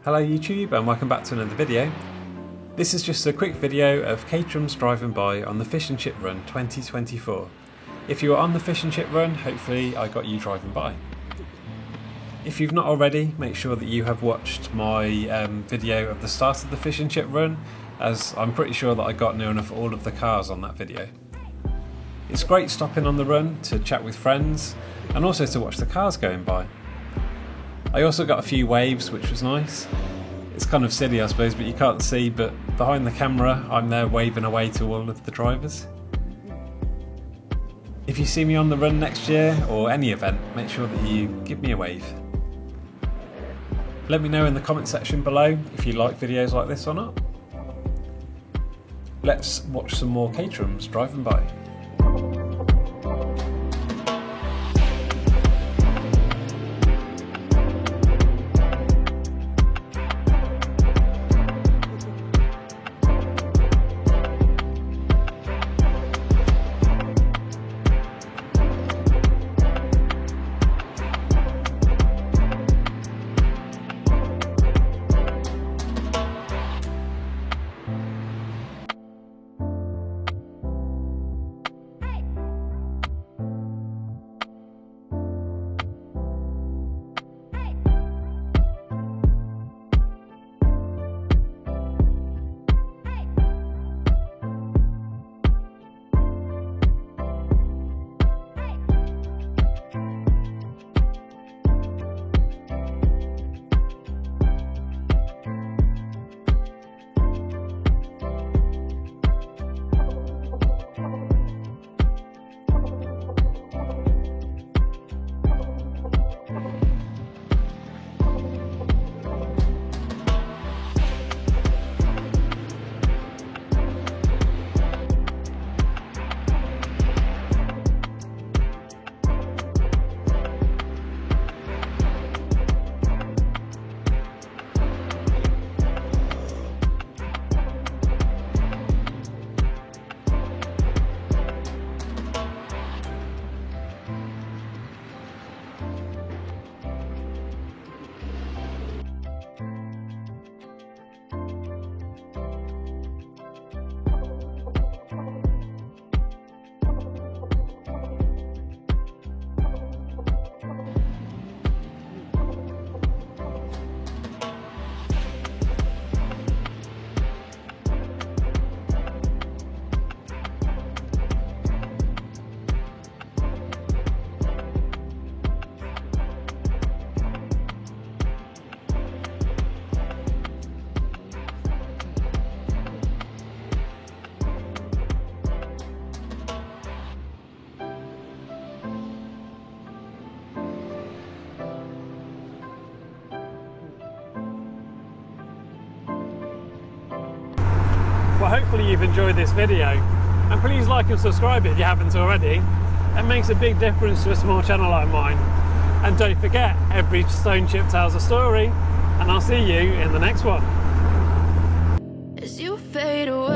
Hello YouTube and welcome back to another video. This is just a quick video of Caterhams driving by on the Fish and Chip Run 2024. If you were on the Fish and Chip Run, hopefully I got you driving by. If you've not already, make sure that you have watched my video of the start of the Fish and Chip Run, as I'm pretty sure that I got near enough all of the cars on that video. It's great stopping on the run to chat with friends and also to watch the cars going by. I also got a few waves, which was nice. It's kind of silly I suppose, but you can't see, but behind the camera I'm there waving away to all of the drivers. If you see me on the run next year or any event, make sure that you give me a wave. Let me know in the comment section below if you like videos like this or not. Let's watch some more Caterhams driving by. Well, hopefully you've enjoyed this video, and please like and subscribe if you haven't already. It makes a big difference to a small channel like mine. And don't forget, every stone chip tells a story, and I'll see you in the next one. As you fade away.